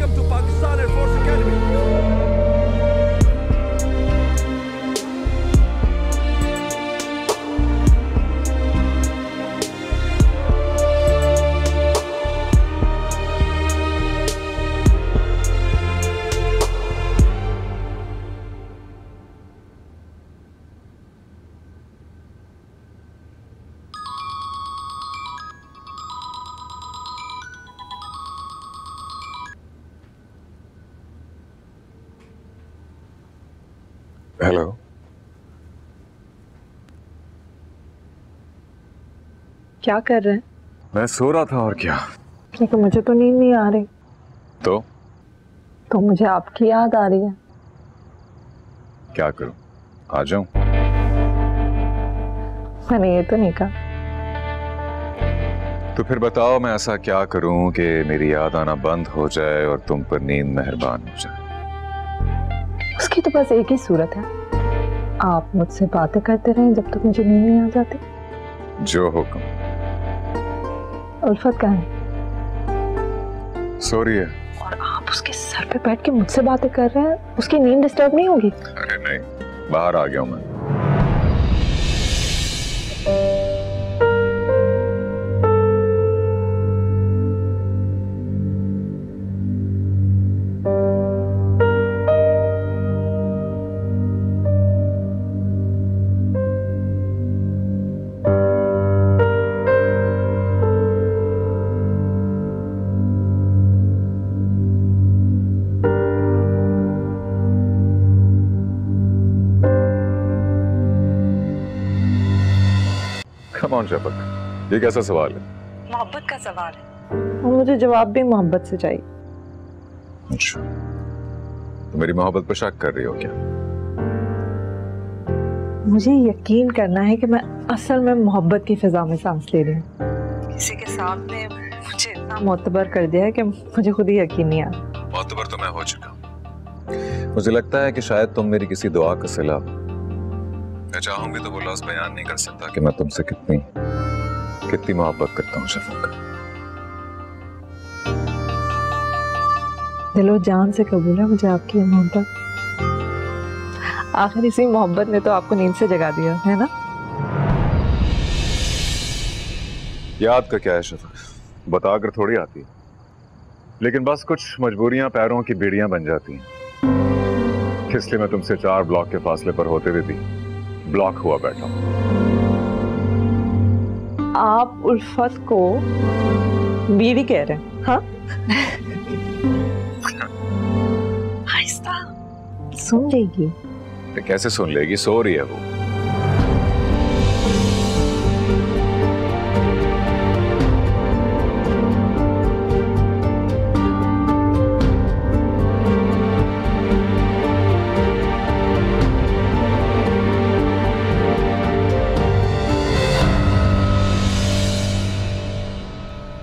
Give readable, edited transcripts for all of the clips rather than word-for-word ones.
Welcome to Pakistan Air Force Academy. Hello. क्या कर रहे हैं? मैं सो रहा था और क्या। क्योंकि मुझे तो नींद नहीं आ रही। तो मुझे आपकी याद आ रही है। क्या करूं, आ जाऊं? मैंने ये तो नहीं कहा। तो फिर बताओ मैं ऐसा क्या करूं कि मेरी याद आना बंद हो जाए और तुम पर नींद मेहरबान हो जाए? उसकी तो बस एक ही सूरत है, आप मुझसे बातें करते रहें जब तक मुझे नींद नहीं आ जाती। जो हुक्म। उल्फत कहाँ है? सो रही है। और आप उसके सर पे बैठ के मुझसे बातें कर रहे हैं, उसकी नींद डिस्टर्ब नहीं होगी? अरे नहीं, बाहर आ गया हूं मैं। Come on, शफक, ये कैसा सवाल है? मोहब्बत का सवाल है और मुझे जवाब भी मोहब्बत से चाहिए। अच्छा, तो मेरी मोहब्बत पर शक कर रही हो क्या? मुझे यकीन करना है कि मैं असल में मोहब्बत की फिजा में सांस ले रही हूँ। किसी के सामने मुझे इतना मोतबर कर दिया है कि मुझे खुद ही यकीन नहीं आ रहा। मोतबर तो मैं हो चुका हूँ। मुझे लगता है कि शायद तुम मेरी किसी दुआ का सिला। मैं चाहूंगी तो वो लफ्ज़ बयान नहीं कर सकता कि मैं तुमसे कितनी मोहब्बत करता हूँ शफक। दिलो जान से कबूल है मुझे आपकी मोहब्बत। आखिर इसी मोहब्बत ने तो आपको नींद से जगा दिया है ना? याद का क्या है शफक, बताकर थोड़ी आती है, लेकिन बस कुछ मजबूरियां पैरों की बेड़ियां बन जाती हैं। इसलिए मैं तुमसे 4 ब्लॉक के फासले पर होते हुए भी ब्लॉक हुआ बैठा हूं। आप उल्फत को बीड़ी कह रहे हैं? हाँ? आहिस्ता सुन लेगी। तो कैसे सुन लेगी, सो रही है वो।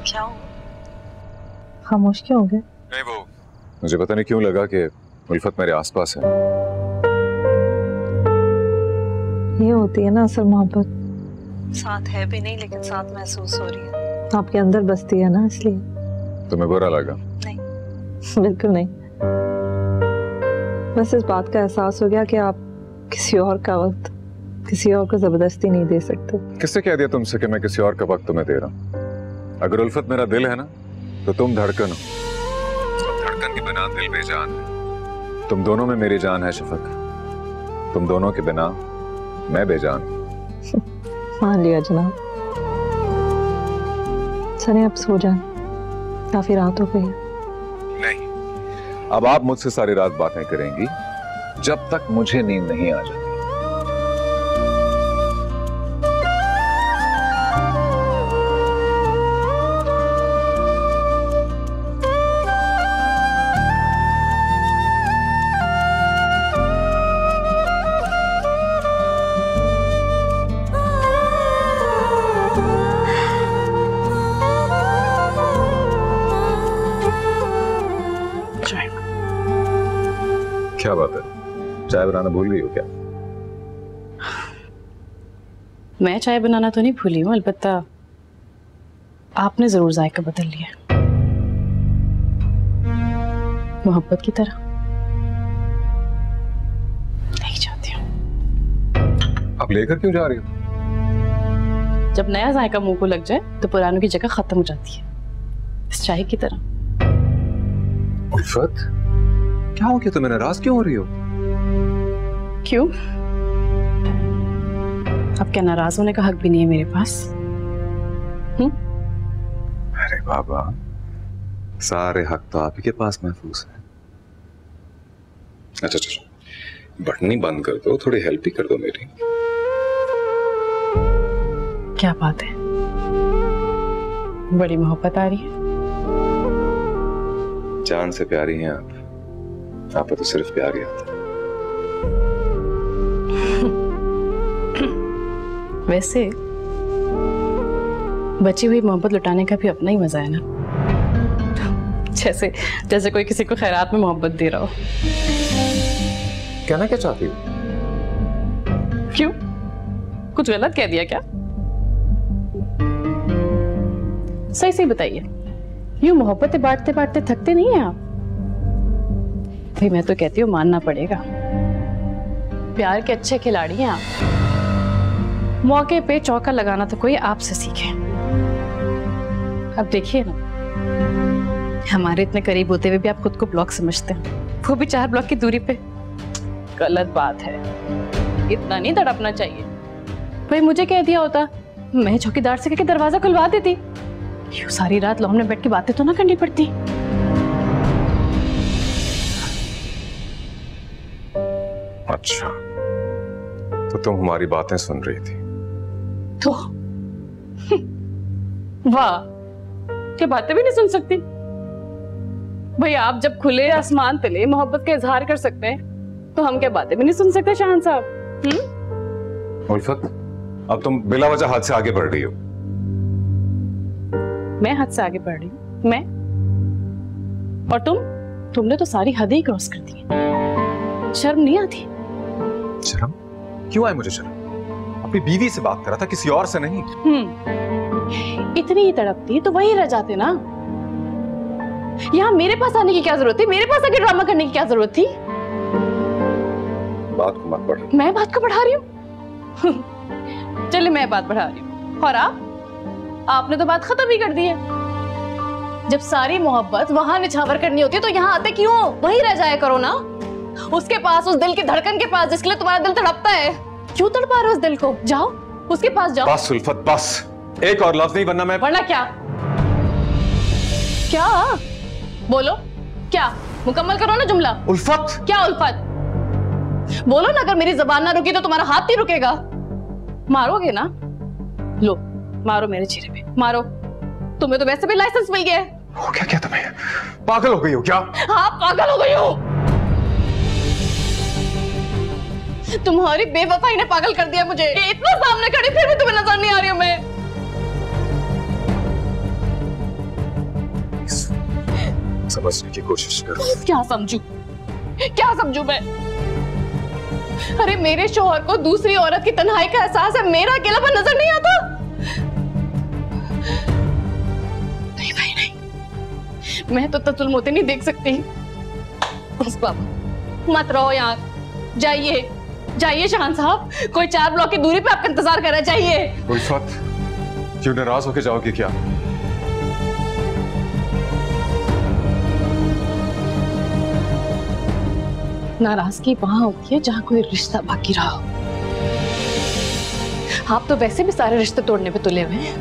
क्या हो? खामोश क्यों हो गए? नहीं, वो मुझे पता नहीं क्यों लगा कि उल्फत मेरे आसपास है। ये होती है ना असल मोहब्बत, साथ है भी नहीं लेकिन साथ महसूस हो रही है। आपके अंदर बसती है ना, इसलिए। तुम्हें बुरा लगा? नहीं, बिल्कुल नहीं। बस इस बात का एहसास हो गया कि आप किसी और का वक्त किसी और को जबरदस्ती नहीं दे सकते। किससे कह दिया तुमसे कि मैं किसी और का वक्त तुम्हें दे रहा हूं? अगर उल्फत मेरा दिल है ना, तो तुम धड़कन हो। धड़कन की बिना दिल बेजान है। तुम दोनों में मेरी जान है शफक। तुम दोनों के बिना मैं बेजान। मान लिया जनाब। चलिए अब सो जाएं, काफी रात हो गई है। नहीं, अब आप मुझसे सारी रात बातें करेंगी जब तक मुझे नींद नहीं आ जाती। क्या बात है, चाय बनाना भूल गई हो क्या? मैं चाय बनाना तो नहीं भूली हूँ, अलबत्ता आपने जरूर जायका बदल लिया। मोहब्बत की तरह नहीं चाहती हूँ। अब लेकर क्यों जा रही हो? जब नया जायका मुंह को लग जाए तो पुरानों की जगह खत्म हो जाती है, इस चाय की तरह। उल्फत, क्या हो गया? तुम्हें नाराज क्यों हो रही हो? क्यों? अब क्या नाराज होने का हक भी नहीं है मेरे पास? अरे बाबा, सारे हक तो आप ही के पास महफूज है। अच्छा अच्छा, बटनी बंद कर दो, थोड़ी हेल्प ही कर दो मेरी। क्या बात है, बड़ी मोहब्बत आ रही है। जान से प्यारी हैं आप पे तो सिर्फ प्यार ही आता है। वैसे बची हुई मोहब्बत लुटाने का भी अपना ही मजा है ना। जैसे जैसे कोई किसी को खैरात में मोहब्बत दे रहा हो। कहना क्या चाहती हो? क्यों, कुछ गलत कह दिया क्या? सही सही बताइए, यूं मोहब्बतें बांटते बांटते थकते नहीं हैं आप? भाई मैं तो कहती हूँ मानना पड़ेगा, प्यार के अच्छे खिलाड़ी हैं आप। मौके पे चौका लगाना तो कोई आपसे सीखे। अब देखिए ना, हमारे इतने करीब होते हुए भी आप खुद को ब्लॉक समझते हैं, वो भी 4 ब्लॉक की दूरी पे। गलत बात है, इतना नहीं तड़पना चाहिए। भाई मुझे कह दिया होता, मैं चौकीदार से कहकर दरवाजा खुलवा देती। यूं सारी रात लॉन में बैठ के बातें तो ना करनी पड़ती। अच्छा, तो तुम हमारी बातें सुन रही थी? तो वाह, क्या बातें भी नहीं सुन सकती? भाई आप जब खुले आसमान तले मोहब्बत का इजहार कर सकते हैं, तो हम क्या बातें भी नहीं सुन सकते शान साहब? उल्फत, अब तुम बिला वजह हाथ से आगे बढ़ रही हो। मैं हद से आगे बढ़ रही हूँ? मैं? और तुमने तो सारी हदें ही क्रॉस कर दी। शर्म नहीं आती? शर्म? क्यों आए मुझे शर्म? अपनी बीवी से बात कर रहा था, किसी और से नहीं। इतनी ही तड़पती तो वहीं रह जाते ना। यहाँ मेरे पास आने की क्या जरूरत थी? मेरे पास आके ड्रामा करने की क्या जरूरत थी? बात को मत बढ़ा। मैं बात को बढ़ा रही हूँ? चलिए मैं बात बढ़ा रही हूँ। और आपने तो बात खत्म ही कर दी है। जब सारी मोहब्बत वहां निछावर करनी होती है तो यहाँ आते क्यों? वहीं रह जाया करो ना, उसके पास, उस दिल की धड़कन के पास जिसके लिए तुम्हारा दिल तड़पता है। क्यों तड़पा रहे हो उस दिल को? जाओ उसके पास जाओ। बस उल्फत बस, एक और लफ्ज नहीं, वरना मैं। वरना क्या? क्या बोलो? क्या मुकम्मल करो ना जुमला। उल्फत। क्या उल्फत? बोलो ना, अगर मेरी जबान ना रुकी तो तुम्हारा हाथ नहीं रुकेगा। मारोगे ना? लो मारो मेरे चेहरे पे, मारो। तुम्हें तो वैसे भी लाइसेंस मिल गया है। हो गया क्या तुम्हें? पागल हो गई हो क्या? हाँ पागल हो गई हूँ। तुम्हारी बेवफाई ने पागल कर दिया मुझे। इतना सामने खड़ी फिर भी तुम्हें नजर नहीं आ रही हूँ मैं। समझने की कोशिश करो। क्या समझू? क्या समझू मैं? अरे मेरे शौहर को दूसरी औरत की तन्हाई का एहसास है, मेरा अकेलापन नजर नहीं आता? नहीं भाई नहीं, मैं तो तसुल मोते नहीं देख सकती। बस बाबा मत रहो यहाँ, जाइए जाइए शान साहब, कोई 4 ब्लॉक की दूरी पे आपका इंतजार कर रहा है, जाइए। उल्फत, क्यों नाराज होके जाओगे क्या? नाराजगी वहां होती है जहां कोई रिश्ता बाकी रहा हो। आप तो वैसे भी सारे रिश्ते तोड़ने पे तुले हुए हैं।